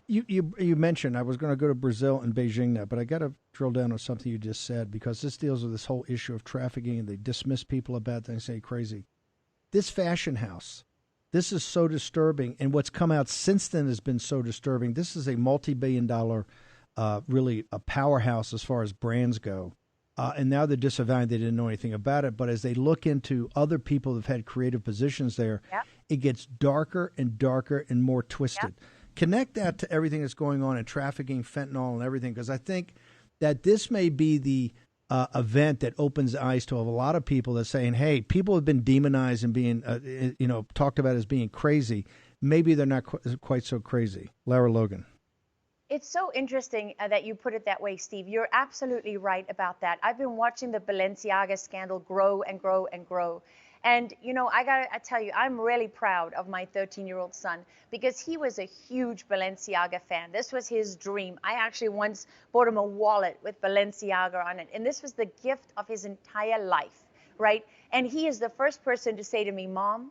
You mentioned I was going to go to Brazil and Beijing now, but I got to drill down on something you just said because this deals with this whole issue of trafficking and they dismiss people about things, say crazy. This fashion house, this is so disturbing, and what's come out since then has been so disturbing. This is a multi-billion-dollar, really a powerhouse as far as brands go. And now they're disavowing they didn't know anything about it. But as they look into other people who've had creative positions there, Yep. it gets darker and darker and more twisted. Yep. Connect that to everything that's going on in trafficking, fentanyl, and everything, because I think that this may be the event that opens eyes to a lot of people that's saying, hey, people have been demonized and being, talked about as being crazy. Maybe they're not quite so crazy. Lara Logan. It's so interesting that you put it that way, Steve. You're absolutely right about that. I've been watching the Balenciaga scandal grow and grow and grow. And, I tell you, I'm really proud of my 13-year-old son because he was a huge Balenciaga fan. This was his dream. I actually once bought him a wallet with Balenciaga on it. And this was the gift of his entire life, right? And he is the first person to say to me, Mom,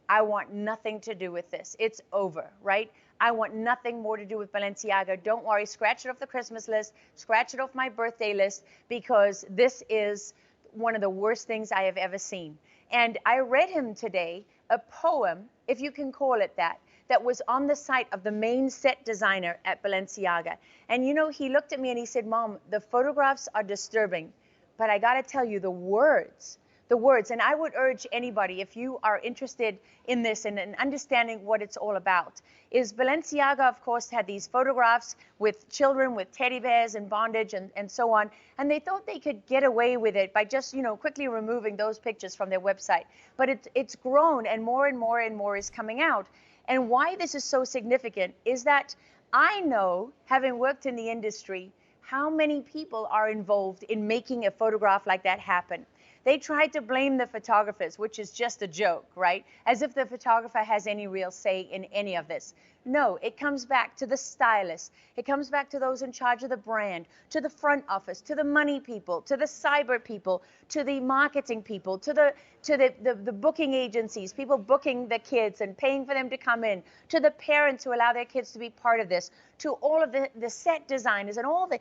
I want nothing to do with this. It's over, right? I want nothing more to do with Balenciaga. Don't worry, scratch it off the Christmas list, scratch it off my birthday list, because this is one of the worst things I have ever seen. And I read him today a poem, if you can call it that was on the site of the main set designer at Balenciaga. And he looked at me and he said, Mom, the photographs are disturbing, but I got to tell you the words. And I would urge anybody, if you are interested in this and understanding what it's all about, is Balenciaga, of course, had these photographs with children with teddy bears in bondage and so on. And they thought they could get away with it by just, quickly removing those pictures from their website. But it's grown and more and more and more is coming out. And why this is so significant is that I know, having worked in the industry, how many people are involved in making a photograph like that happen. They tried to blame the photographers, which is just a joke, right? As if the photographer has any real say in any of this. No, it comes back to the stylist. It comes back to those in charge of the brand, to the front office, to the money people, to the cyber people, to the marketing people, to the booking agencies, people booking the kids and paying for them to come in, to the parents who allow their kids to be part of this, to all of the set designers and all the,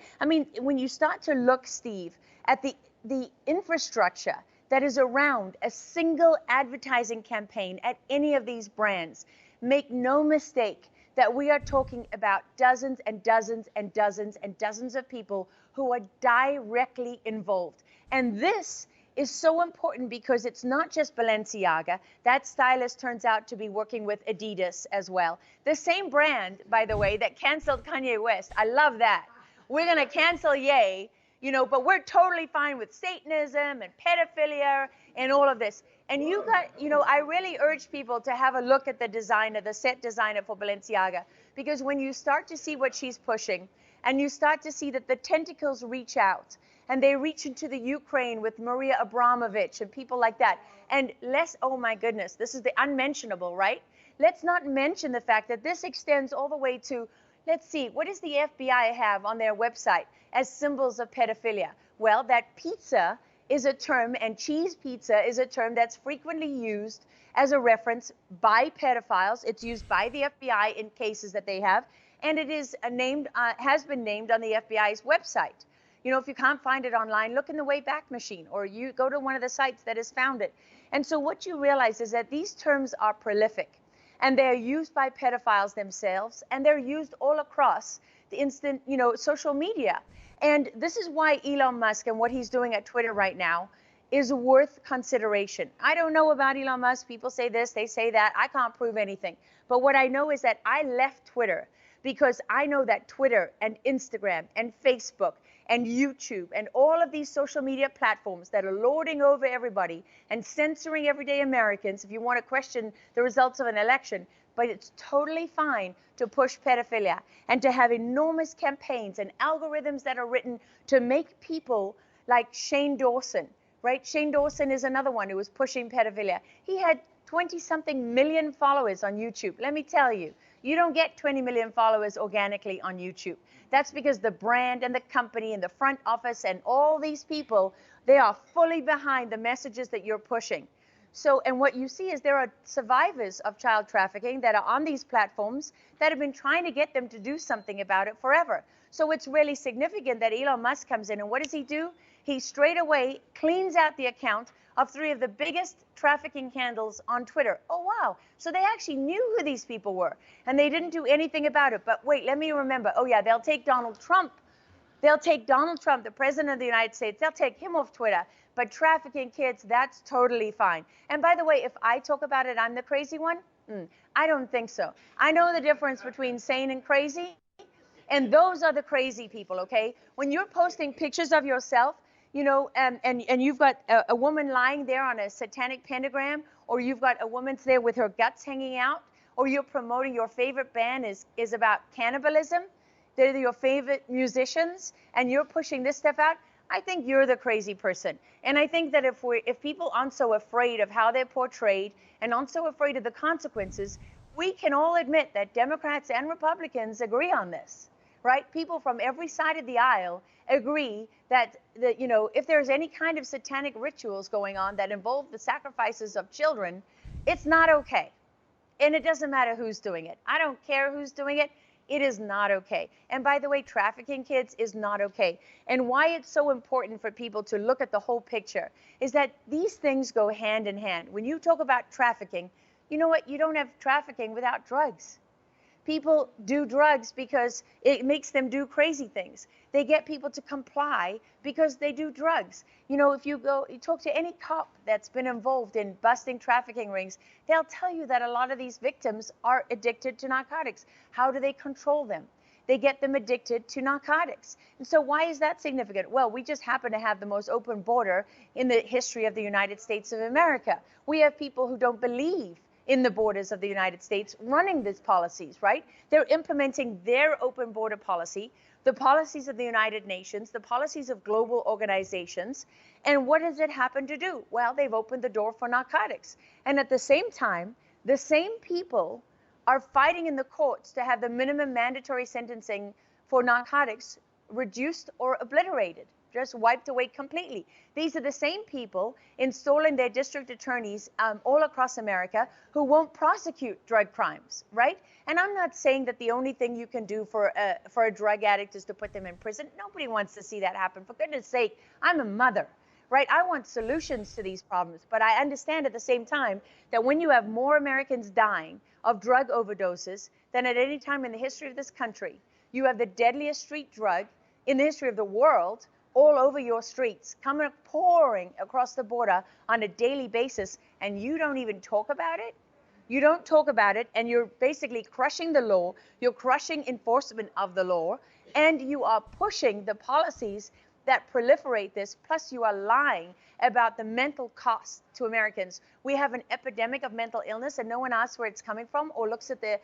when you start to look, Steve, at the infrastructure that is around a single advertising campaign at any of these brands, make no mistake that we are talking about dozens and dozens and dozens and dozens of people who are directly involved. And this is so important because it's not just Balenciaga. That stylist turns out to be working with Adidas as well. The same brand, by the way, that canceled Kanye West. I love that. We're going to cancel Ye. But we're totally fine with Satanism and pedophilia and all of this. And I really urge people to have a look at the designer, the set designer for Balenciaga, because when you start to see what she's pushing and you start to see that the tentacles reach out and they reach into the Ukraine with Maria Abramovich and people like that. And oh my goodness, this is the unmentionable, right? Let's not mention the fact that this extends all the way to, let's see, what does the FBI have on their website as symbols of pedophilia? Well, that pizza is a term, and cheese pizza is a term that's frequently used as a reference by pedophiles. It's used by the FBI in cases that they have, and it is has been named on the FBI's website. If you can't find it online, look in the Wayback Machine, or you go to one of the sites that has found it. And so what you realize is that these terms are prolific, and they're used by pedophiles themselves, and they're used all across the social media. And this is why Elon Musk and what he's doing at Twitter right now is worth consideration. I don't know about Elon Musk. People say this, they say that. I can't prove anything. But what I know is that I left Twitter because I know that Twitter and Instagram and Facebook and YouTube and all of these social media platforms that are lording over everybody and censoring everyday Americans if you want to question the results of an election. But it's totally fine to push pedophilia and to have enormous campaigns and algorithms that are written to make people like Shane Dawson, right? Shane Dawson is another one who was pushing pedophilia. He had 20-something million followers on YouTube. Let me tell you, you don't get 20 million followers organically on YouTube. That's because the brand and the company and the front office and all these people, they are fully behind the messages that you're pushing. So, and what you see is there are survivors of child trafficking that are on these platforms that have been trying to get them to do something about it forever. So it's really significant that Elon Musk comes in, and what does he do? He straight away cleans out the account of 3 of the biggest trafficking scandals on Twitter. Oh, wow. So they actually knew who these people were, and they didn't do anything about it. But wait, let me remember. Oh, yeah, they'll take Donald Trump. They'll take Donald Trump, the president of the United States. They'll take him off Twitter. But trafficking kids, that's totally fine. And by the way, if I talk about it, I'm the crazy one? I don't think so. I know the difference between sane and crazy. And those are the crazy people, okay? When you're posting pictures of yourself, you know, and you've got a woman lying there on a satanic pentagram, or you've got a woman there with her guts hanging out, or you're promoting your favorite band is about cannibalism, they're your favorite musicians, and you're pushing this stuff out, I think you're the crazy person. And I think that if people aren't so afraid of how they're portrayed and aren't so afraid of the consequences, we can all admit that Democrats and Republicans agree on this, right? People from every side of the aisle agree that you know, if there's any kind of satanic rituals going on that involve the sacrifices of children, it's not okay. And it doesn't matter who's doing it. I don't care who's doing it. It is not okay. And by the way, trafficking kids is not okay. And why it's so important for people to look at the whole picture is that these things go hand in hand. When you talk about trafficking, you know what? You don't have trafficking without drugs. People do drugs because it makes them do crazy things. They get people to comply because they do drugs. You know, if you talk to any cop that's been involved in busting trafficking rings, they'll tell you that a lot of these victims are addicted to narcotics. How do they control them? They get them addicted to narcotics. And so why is that significant? Well, we just happen to have the most open border in the history of the United States of America. We have people who don't believe in the borders of the United States running these policies, right? They're implementing their open border policy, the policies of the United Nations, the policies of global organizations. And what does it happen to do? Well, they've opened the door for narcotics. And at the same time, the same people are fighting in the courts to have the minimum mandatory sentencing for narcotics reduced or obliterated, just wiped away completely. These are the same people installing their district attorneys all across America who won't prosecute drug crimes, right? And I'm not saying that the only thing you can do for a drug addict is to put them in prison. Nobody wants to see that happen. For goodness sake, I'm a mother, right? I want solutions to these problems. But I understand at the same time that when you have more Americans dying of drug overdoses than at any time in the history of this country, you have the deadliest street drug in the history of the world all over your streets, coming pouring across the border on a daily basis, and you don't even talk about it? You don't talk about it, and you're basically crushing the law, you're crushing enforcement of the law, and you are pushing the policies that proliferate this, plus you are lying about the mental cost to Americans. We have an epidemic of mental illness, and no one asks where it's coming from or looks at the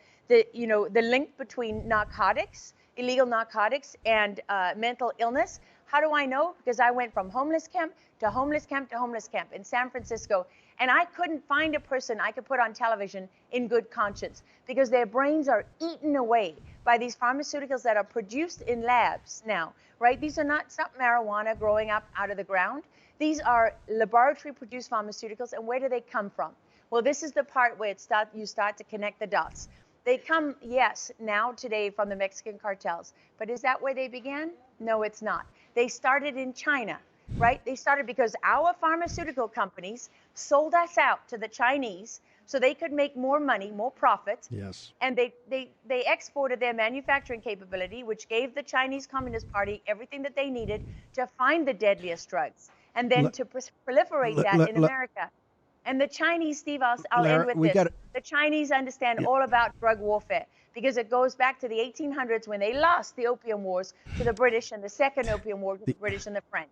link between narcotics, illegal narcotics, and mental illness. How do I know? Because I went from homeless camp to homeless camp to homeless camp in San Francisco, and I couldn't find a person I could put on television in good conscience because their brains are eaten away by these pharmaceuticals that are produced in labs now, right? These are not marijuana growing up out of the ground. These are laboratory-produced pharmaceuticals, and where do they come from? Well, this is the part where you start to connect the dots. They come, yes, now today from the Mexican cartels, but is that where they began? No, it's not. They started in China, right? They started because our pharmaceutical companies sold us out to the Chinese so they could make more money, more profit. Yes. And they exported their manufacturing capability, which gave the Chinese Communist Party everything that they needed to find the deadliest drugs and then to proliferate that in America. And the Chinese, Steve, I'll Lara, end with this. The Chinese understand all about drug warfare because it goes back to the 1800s when they lost the Opium Wars to the British and the Second Opium War to the British and the French.